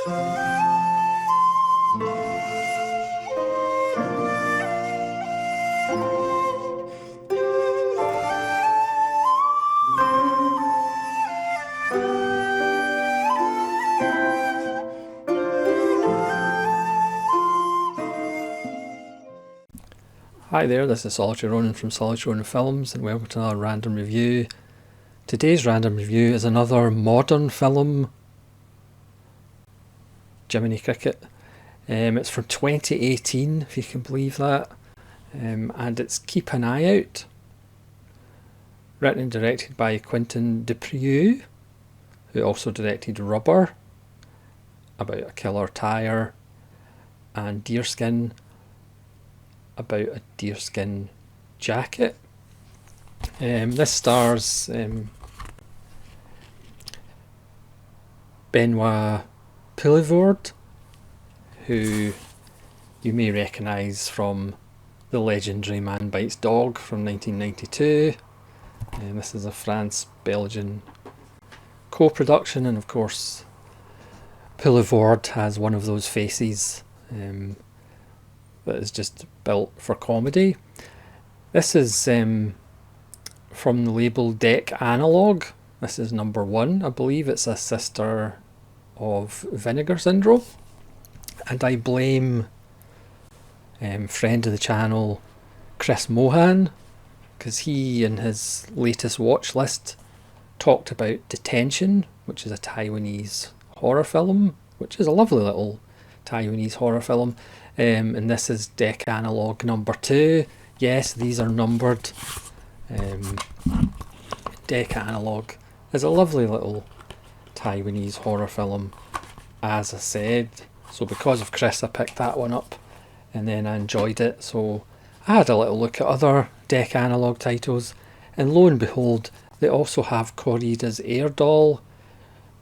Hi there, this is Solitary Ronin from Solitary Ronin Films, and welcome to another random review. Today's random review is another modern film. Jiminy Cricket. It's from 2018, if you can believe that. And it's Keep an Eye Out. Written and directed by Quentin Dupieux, who also directed Rubber, about a killer tyre, and Deerskin, about a deerskin jacket. This stars Benoît Poelvoorde, who you may recognise from the legendary Man Bites Dog from 1992. This is a France-Belgian co-production, and of course Poelvoorde has one of those faces that is just built for comedy. This is from the label Deck Analog. This is number 1, I believe. It's a sister of Vinegar Syndrome, and I blame friend of the channel Chris Mohan, because he in his latest watch list talked about Detention, which is a Taiwanese horror film, which is a lovely little Taiwanese horror film. And this is Deck Analog number 2. Yes, these are numbered. Deck Analog is a lovely little Taiwanese horror film, as I said. So because of Chris, I picked that one up, and then I enjoyed it. So I had a little look at other Deck Analog titles, and lo and behold, they also have Corrida's Air Doll,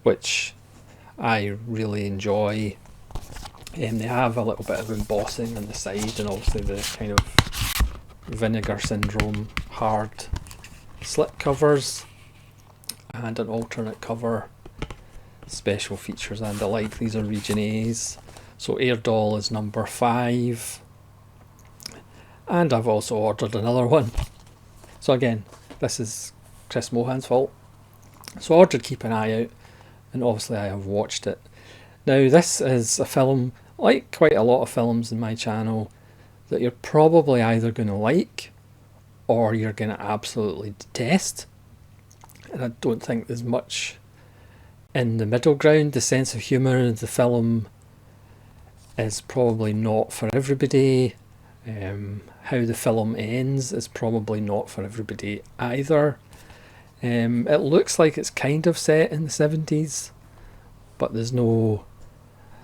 which I really enjoy. They have a little bit of embossing on the side, and obviously the kind of Vinegar Syndrome hard slip covers, and an alternate cover, special features and the like. These are region A's. So Air Doll is number 5, and I've also ordered another one. So again, this is Chris Mohan's fault. So I ordered Keep an Eye Out, and obviously I have watched it. Now this is a film, like quite a lot of films in my channel, that you're probably either going to like or you're going to absolutely detest. And I don't think there's much in the middle ground. The sense of humour in the film is probably not for everybody. How the film ends is probably not for everybody either. It looks like it's kind of set in the 70s, but there's no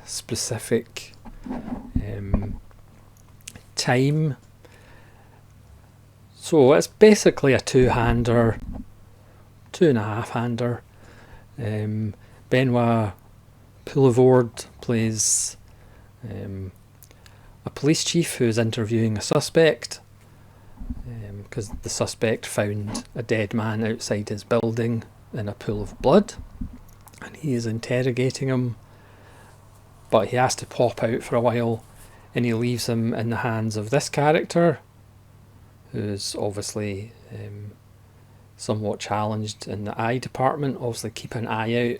specific time. So it's basically a two-hander, 2.5-hander. Benoît Poelvoorde plays a police chief who is interviewing a suspect, because the suspect found a dead man outside his building in a pool of blood, and he is interrogating him, but he has to pop out for a while, and he leaves him in the hands of this character, who's obviously somewhat challenged in the eye department. Obviously, Keep an Eye Out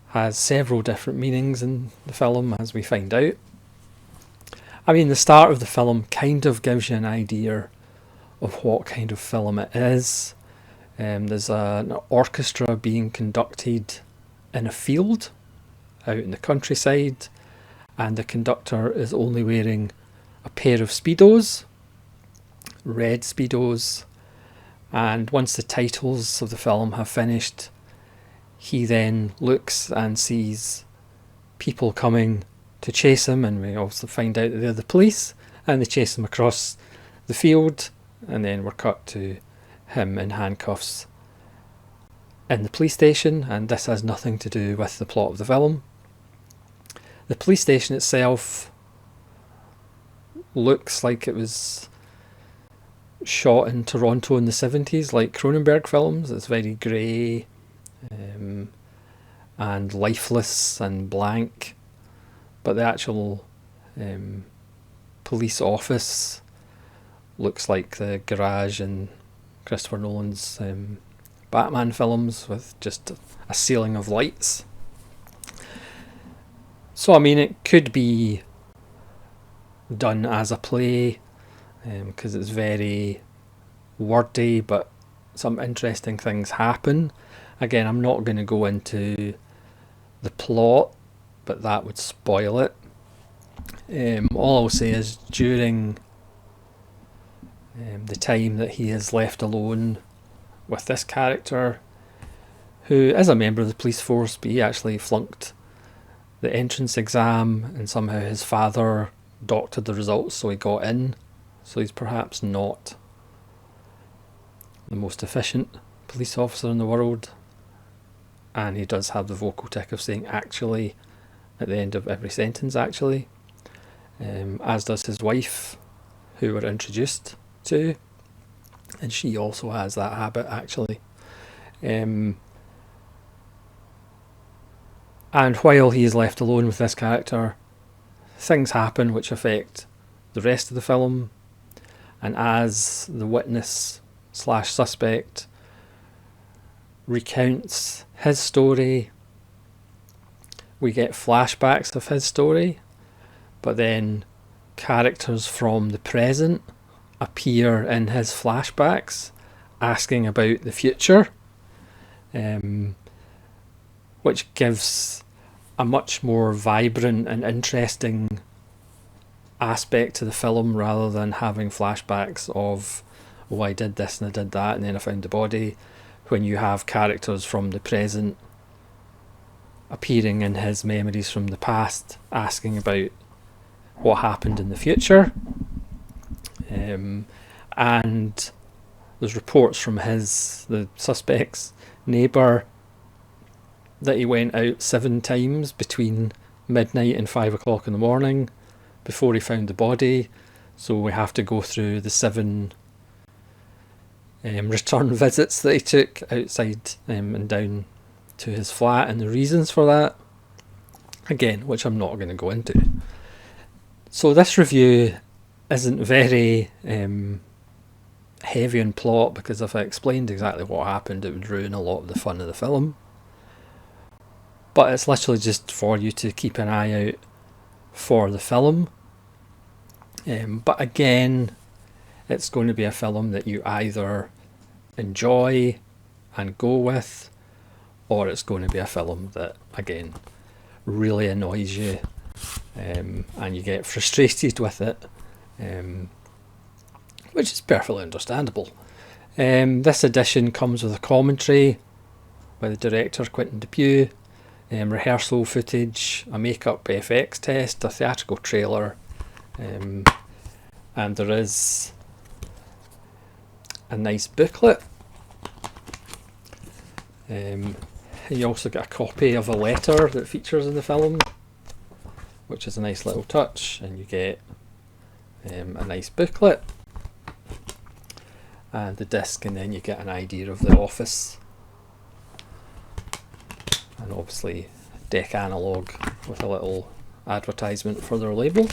has several different meanings in the film, as we find out. I mean, the start of the film kind of gives you an idea of what kind of film it is. There's an orchestra being conducted in a field out in the countryside, and the conductor is only wearing a pair of Speedos, red Speedos, and once the titles of the film have finished, he then looks and sees people coming to chase him, and we also find out that they're the police, and they chase him across the field, and then we're cut to him in handcuffs in the police station, and this has nothing to do with the plot of the film. The police station itself looks like it was shot in Toronto in the 70s, like Cronenberg films. It's very grey and lifeless and blank. but the actual police office looks like the garage in Christopher Nolan's Batman films, with just a ceiling of lights. So I mean, it could be done as a play, because it's very wordy, but some interesting things happen. Again, I'm not going to go into the plot, but that would spoil it. All I'll say is during the time that he is left alone with this character, who is a member of the police force, but he actually flunked the entrance exam, and somehow his father doctored the results so he got in. So he's perhaps not the most efficient police officer in the world, and he does have the vocal tick of saying "actually" at the end of every sentence, actually, as does his wife, who we're introduced to, and she also has that habit, actually. And while he is left alone with this character, things happen which affect the rest of the film, and as the witness / suspect recounts his story, we get flashbacks of his story, but then characters from the present appear in his flashbacks asking about the future, which gives a much more vibrant and interesting aspect to the film, rather than having flashbacks of, oh, I did this and I did that and then I found the body, when you have characters from the present appearing in his memories from the past asking about what happened in the future. And there's reports from the suspect's neighbour that he went out 7 times between midnight and 5 o'clock in the morning before he found the body. So we have to go through the 7 return visits that he took outside and down to his flat, and the reasons for that, again, which I'm not going to go into. So this review isn't very heavy on plot, because if I explained exactly what happened, it would ruin a lot of the fun of the film. But it's literally just for you to keep an eye out for the film. But again, it's going to be a film that you either enjoy and go with, or it's going to be a film that, again, really annoys you, and you get frustrated with it, which is perfectly understandable. This edition comes with a commentary by the director Quentin Dupieux, rehearsal footage, a makeup FX test, a theatrical trailer, and there is a nice booklet. You also get a copy of a letter that features in the film, which is a nice little touch, and you get a nice booklet and the disc, and then you get an idea of the office, and obviously Deck Analog with a little advertisement for their label.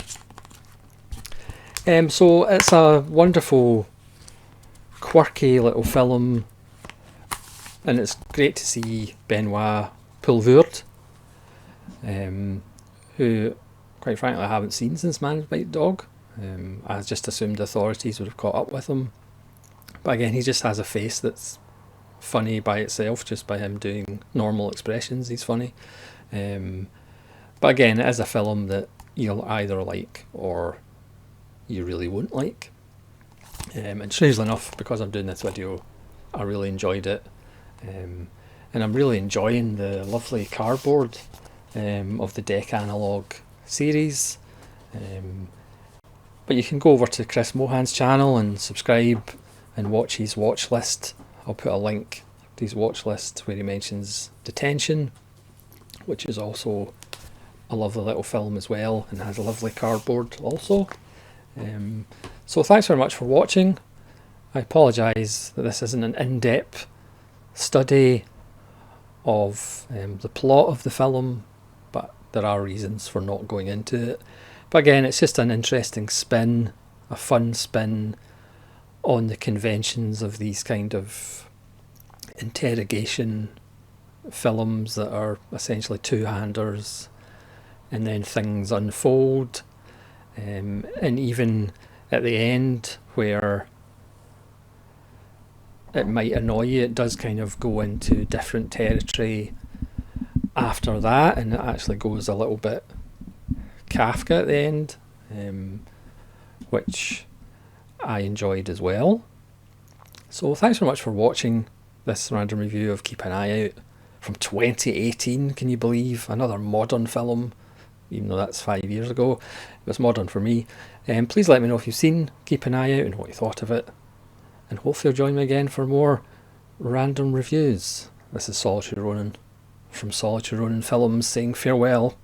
So it's a wonderful, quirky little film, and it's great to see Benoît Poelvoorde, who, quite frankly, I haven't seen since Man with White Dog. I just assumed authorities would have caught up with him. But again, he just has a face that's funny by itself, just by him doing normal expressions. He's funny. But again, it is a film that you'll either like or you really won't like. And strangely enough, because I'm doing this video, I really enjoyed it. And I'm really enjoying the lovely cardboard of the Deck Analog series. But you can go over to Chris Mohan's channel and subscribe and watch his watch list. I'll put a link to his watch list where he mentions Detention, which is also a lovely little film as well, and has a lovely cardboard also. So thanks very much for watching. I apologise that this isn't an in-depth study of the plot of the film, but there are reasons for not going into it. But again, it's just an interesting spin, a fun spin on the conventions of these kind of interrogation films that are essentially two-handers, and then things unfold, and even at the end where it might annoy you, it does kind of go into different territory after that, and it actually goes a little bit Kafka at the end, which I enjoyed as well. So thanks very much for watching this random review of Keep an Eye Out from 2018. Can you believe? Another modern film, even though that's 5 years ago. It was modern for me. Please let me know if you've seen Keep an Eye Out and what you thought of it, and hopefully you'll join me again for more random reviews. This is Solitary Ronin from Solitary Ronin Films saying farewell.